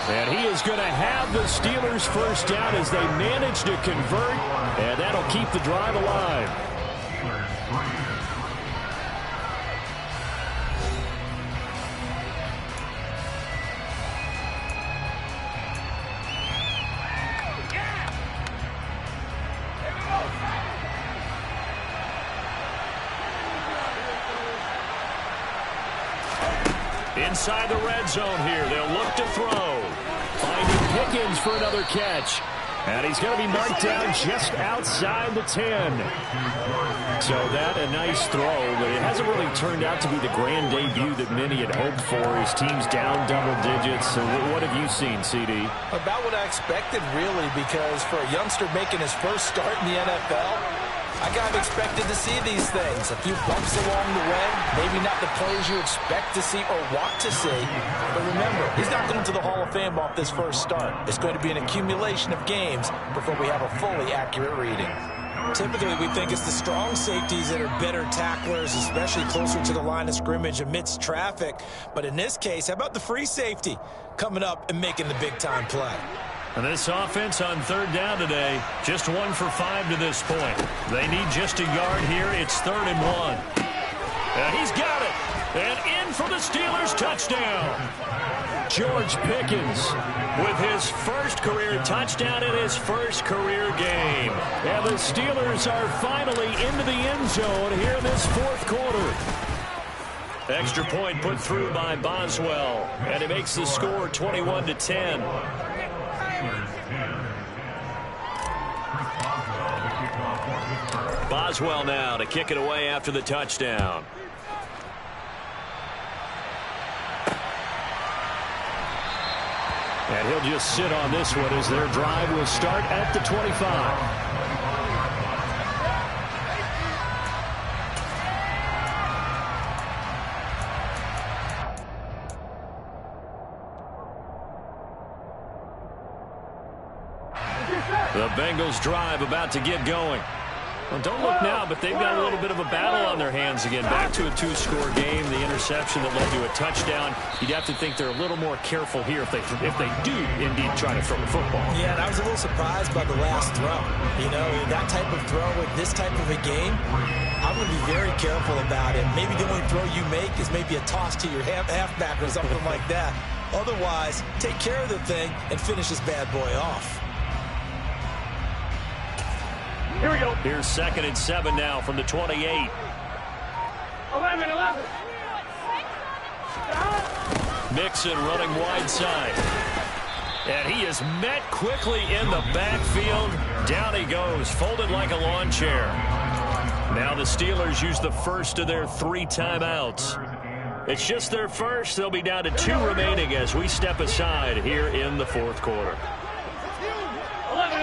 And he is going to have the Steelers' 1st down as they manage to convert. And that'll keep the drive alive. Inside the red zone here. They'll look to throw. Finding Pickens for another catch. And he's going to be marked down just outside the 10. So that a nice throw, but it hasn't really turned out to be the grand debut that many had hoped for. His team's down double digits. So what have you seen, CD? About what I expected, really, because for a youngster making his first start in the NFL, I kind of expected to see these things. A few bumps along the way, maybe not the plays you expect to see or want to see. But remember, he's not going to the Hall of Fame off this first start. It's going to be an accumulation of games before we have a fully accurate reading. Typically, we think it's the strong safeties that are better tacklers, especially closer to the line of scrimmage amidst traffic. But in this case, how about the free safety coming up and making the big-time play? And this offense on 3rd down today, just 1 for 5 to this point. They need just a yard here. It's 3rd and 1. And he's got it. And in for the Steelers touchdown. George Pickens with his first career touchdown in his first career game. And the Steelers are finally into the end zone here in this 4th quarter. Extra point put through by Boswell. And it makes the score 21-10. Boswell now to kick it away after the touchdown. And he'll just sit on this one as their drive will start at the 25. The Bengals drive about to get going. Well, don't look now, but they've got a little bit of a battle on their hands again. Back to a 2-score game. The interception that led to a touchdown. You'd have to think they're a little more careful here if they do indeed try to throw the football. Yeah, and I was a little surprised by the last throw. You know, that type of throw with this type of a game, I'm going to be very careful about it. Maybe the only throw you make is maybe a toss to your halfback or something like that. Otherwise, take care of the thing and finish this bad boy off. Here we go. Here's 2nd and 7 now from the 28. 11. Mixon running wide side. And he is met quickly in the backfield. Down he goes, folded like a lawn chair. Now the Steelers use the first of their 3 timeouts. It's just their first. They'll be down to 2 remaining as we step aside here in the 4th quarter. 11.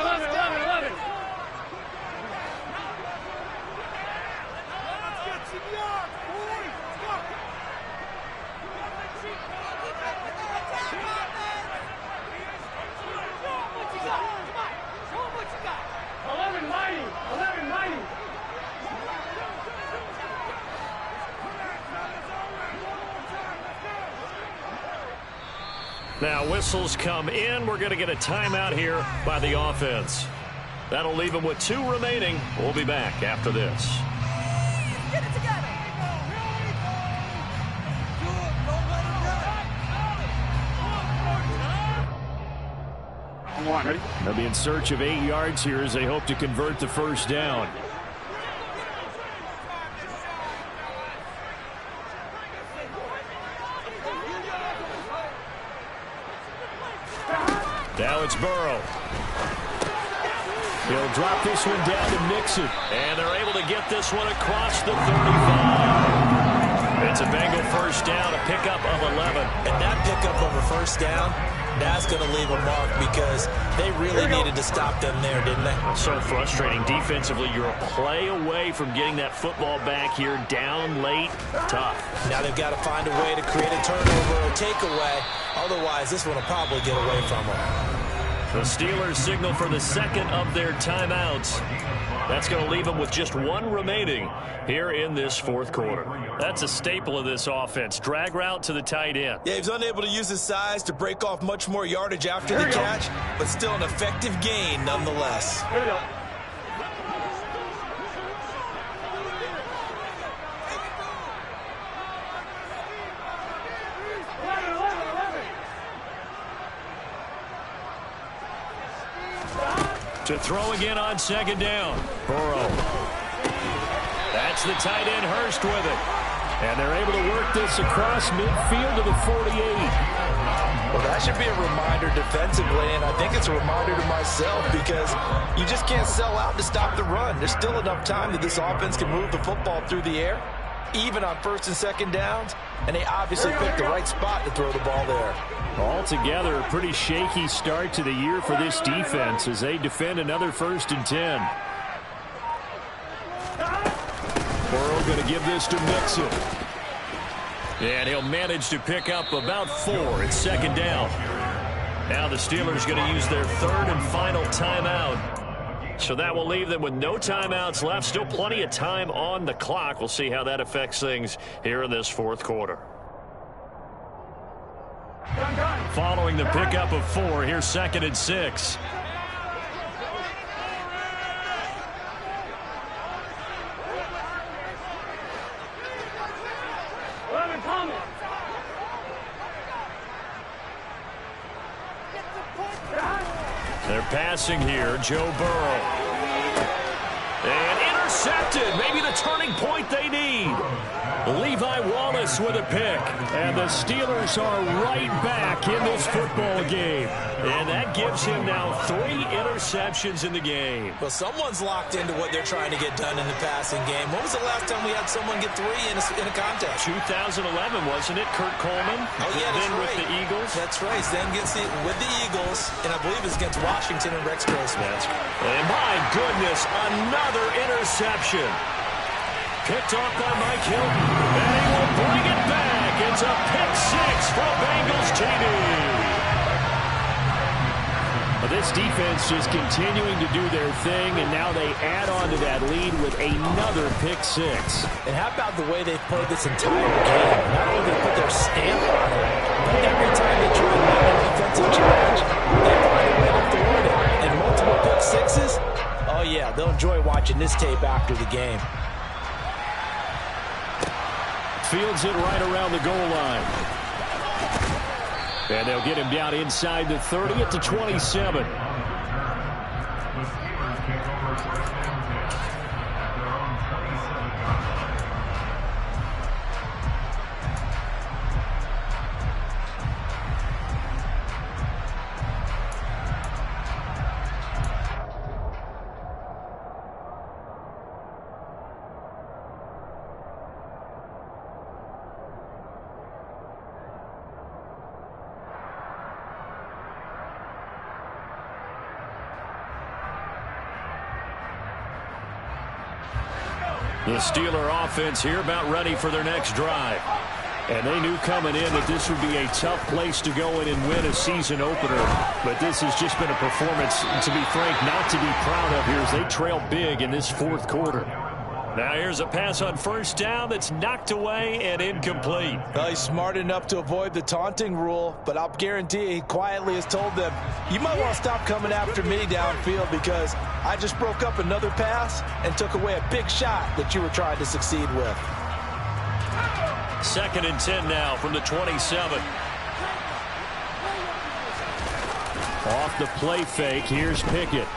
Now whistles come in. We're going to get a timeout here by the offense. That'll leave them with 2 remaining. We'll be back after this. Get it together. They'll be in search of 8 yards here as they hope to convert the first down. Now it's Burrow. He'll drop this one down to Mixon. And they're able to get this one across the 35. It's a Bengal first down, a pickup of 11. And that pickup of a first down, that's going to leave a mark because they really needed to stop them there, didn't they? So frustrating defensively. You're a play away from getting that football back here, down late, tough. Now they've got to find a way to create a turnover or takeaway. Otherwise, this one will probably get away from them. The Steelers signal for the second of their timeouts. That's going to leave them with just 1 remaining here in this fourth quarter. That's a staple of this offense. Drag route to the tight end. Yeah, he's unable to use his size to break off much more yardage after the catch, but still an effective gain nonetheless. Here we go. To throw again on second down. Burrow. That's the tight end, Hurst, with it. And they're able to work this across midfield to the 48. Well, that should be a reminder defensively, and I think it's a reminder to myself because you just can't sell out to stop the run. There's still enough time that this offense can move the football through the air, even on first and second downs, and they obviously picked the right spot to throw the ball there. Altogether, a pretty shaky start to the year for this defense as they defend another 1st and 10. Burrow going to give this to Mixon. And he'll manage to pick up about 4 at second down. Now the Steelers going to use their 3rd and final timeout. So that will leave them with no timeouts left. Still plenty of time on the clock. We'll see how that affects things here in this fourth quarter. Following the pickup of 4, here's 2nd and 6. They're passing here, Joe Burrow. And intercepted, maybe the turning point they need. Levi Wallace with a pick. And the Steelers are right back in this football game. And that gives him now 3 interceptions in the game. Well, someone's locked into what they're trying to get done in the passing game. When was the last time we had someone get 3 in a contest? 2011, wasn't it? Kurt Coleman. Oh, yeah, that's then right. With the Eagles. That's right. Then gets it with the Eagles, and I believe it's against Washington and Rex Grossman. And my goodness, another interception. Picked off by Mike Hilton. And he will bring it back. It's a pick 6 for Bengals TD. This defense just continuing to do their thing, and now they add on to that lead with another pick 6. And how about the way they've played this entire game? Not only they put their stamp on it, but every time they try to make a defensive challenge, they find a way to thwart it. And multiple pick 6s, oh yeah, they'll enjoy watching this tape after the game. Fields it right around the goal line. And they'll get him down inside the 30 at the 27. The Steeler offense here about ready for their next drive. And they knew coming in that this would be a tough place to go in and win a season opener. But this has just been a performance, to be frank, not to be proud of here as they trail big in this fourth quarter. Now here's a pass on first down that's knocked away and incomplete. Well, he's smart enough to avoid the taunting rule, but I'll guarantee he quietly has told them, you might want to stop coming after me downfield because I just broke up another pass and took away a big shot that you were trying to succeed with. 2nd and 10 now from the 27. Off the play fake, here's Pickett.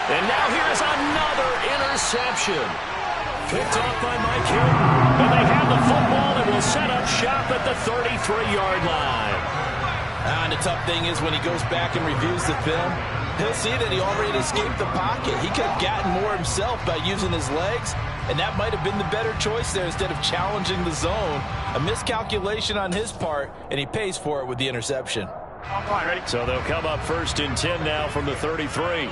And now here's another interception. Picked off by Mike Hill. And they have the football and will set up shop at the 33-yard line. And the tough thing is when he goes back and reviews the film, he'll see that he already escaped the pocket. He could have gotten more himself by using his legs, and that might have been the better choice there instead of challenging the zone. A miscalculation on his part, and he pays for it with the interception. So they'll come up 1st and 10 now from the 33.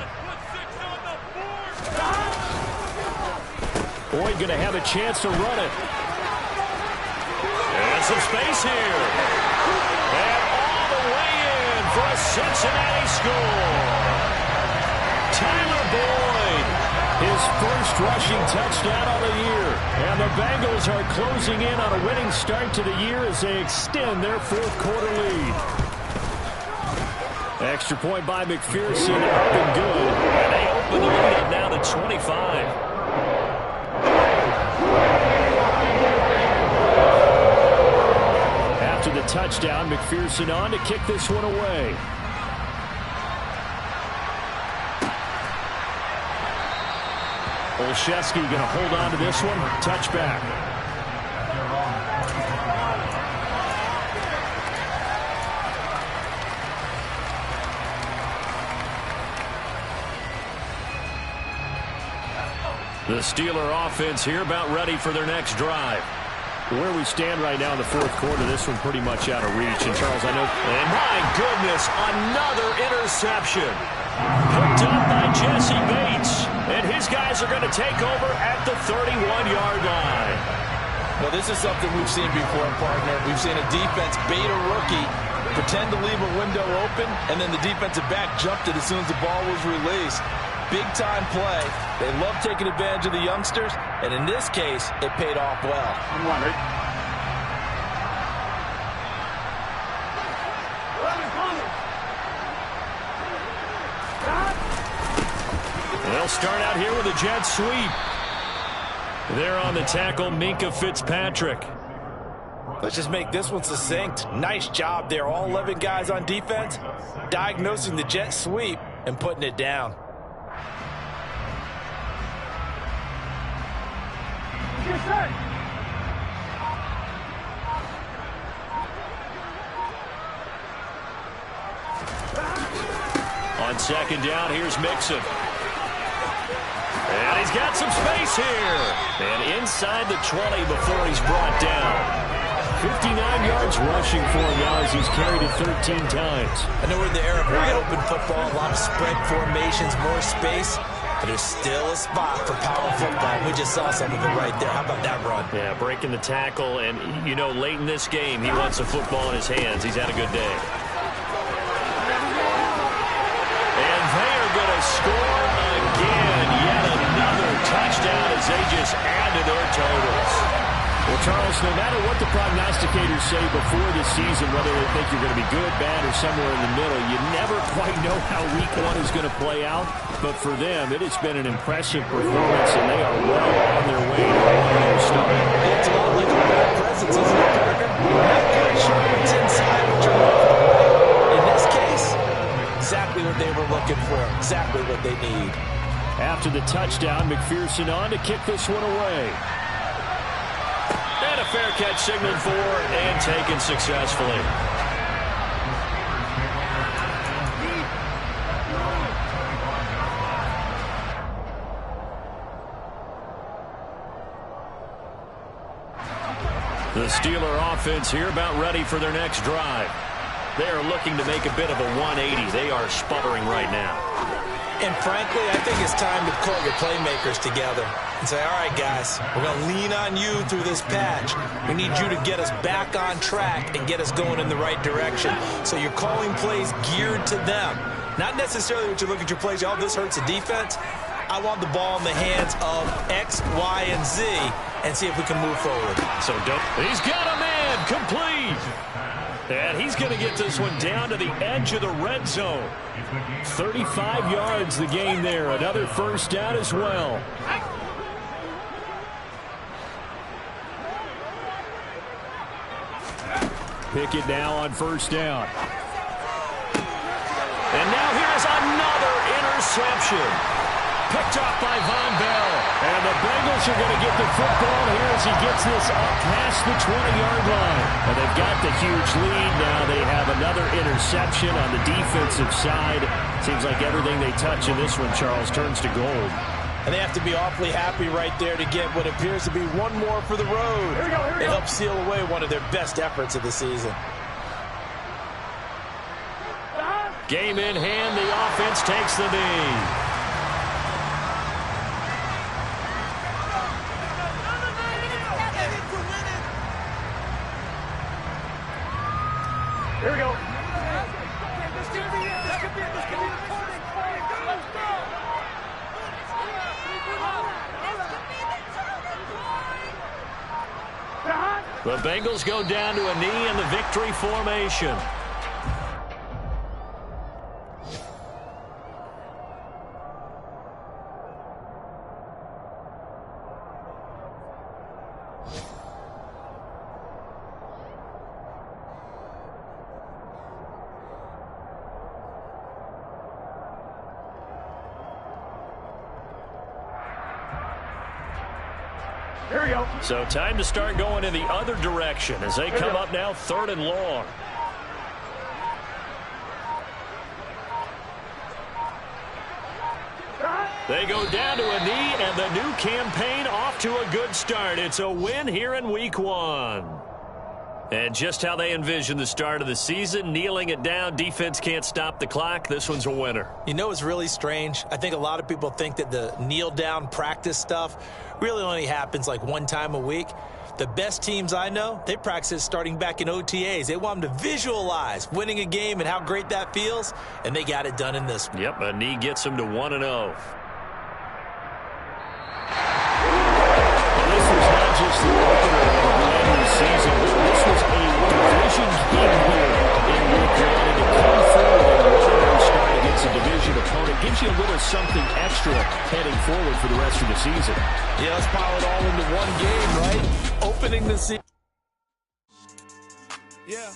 Boyd going to have a chance to run it. And some space here. And all the way in for a Cincinnati score. Tyler Boyd, his first rushing touchdown of the year. And the Bengals are closing in on a winning start to the year as they extend their 4th quarter lead. Extra point by McPherson, up and good. And they open the lead up now to 25. After the touchdown, McPherson on to kick this one away. Olszewski going to hold on to this one. Touchback. The Steeler offense here about ready for their next drive. Where we stand right now in the 4th quarter, this one pretty much out of reach. And Charles, I know. And my goodness, another interception. Picked up by Jesse Bates. And his guys are going to take over at the 31-yard line. Well, this is something we've seen before, partner. We've seen a defense bait a rookie, pretend to leave a window open, and then the defensive back jumped it as soon as the ball was released. Big-time play. They love taking advantage of the youngsters, and in this case, it paid off well. They'll start out here with a jet sweep. There on the tackle, Minkah Fitzpatrick. Let's just make this one succinct. Nice job there. All 11 guys on defense, diagnosing the jet sweep and putting it down. On 2nd down, here's Mixon. And he's got some space here. And inside the 20 before he's brought down. 59 yards rushing for him now as he's carried it 13 times. I know we're in the era of wide open football, a lot of spread formations, more space. But there's still a spot for power football. We just saw some of it right there. How about that run? Yeah, breaking the tackle. And, you know, late in this game, he wants the football in his hands. He's had a good day. And they are going to score again. Yet another touchdown as they just add to their totals. Well, Charles, no matter what the prognosticators say before the season, whether they think you're going to be good, bad, or somewhere in the middle, you never quite know how week 1 is going to play out. But for them, it has been an impressive performance, and they are well on their way to a 1-year start. It's a lot like a bad presence, isn't it, partner? Not quite sure what's inside what you're looking for. In this case, exactly what they were looking for, exactly what they need. After the touchdown, McPherson on to kick this one away. And a fair catch signaled for and taken successfully. The Steeler offense here about ready for their next drive. They are looking to make a bit of a 180. They are sputtering right now. And frankly, I think it's time to call your playmakers together and say, all right, guys, we're going to lean on you through this patch. We need you to get us back on track and get us going in the right direction. So you're calling plays geared to them. Not necessarily what you look at your plays, oh, this hurts the defense. I want the ball in the hands of X, Y, and Z and see if we can move forward. So he's got a man complete. And he's going to get this one down to the edge of the red zone. 35 yards the gain there. Another first down as well. Pickett now on first down. And now here's another interception. Picked up by Von Bell. And the Bengals are going to get the football here as he gets this up past the 20-yard line. And they've got the huge lead. Now they have another interception on the defensive side. Seems like everything they touch in this one, Charles, turns to gold. And they have to be awfully happy right there to get what appears to be one more for the road. Here we go. It helps seal away one of their best efforts of the season. Game in hand, the offense takes the knee. Here we go. The Bengals go down to a knee in the victory formation. Here we go. So time to start going in the other direction as they come up now 3rd and long. They go down to a knee, and the new campaign off to a good start. It's a win here in week 1. And just how they envision the start of the season, kneeling it down, defense can't stop the clock. This one's a winner. You know what's really strange? I think a lot of people think that the kneel-down practice stuff really only happens like one time a week. The best teams I know, they practice it starting back in OTAs. They want them to visualize winning a game and how great that feels, and they got it done in this one. Yep, a knee gets them to 1-0. This was not just the opener of the brand new season. This was a division game here in week 1. And to come forward and 1-0 start against a division opponent gives you a little something extra heading forward for the rest of the season. Yeah, let's pile it all into one game, right? Opening the season. Yeah.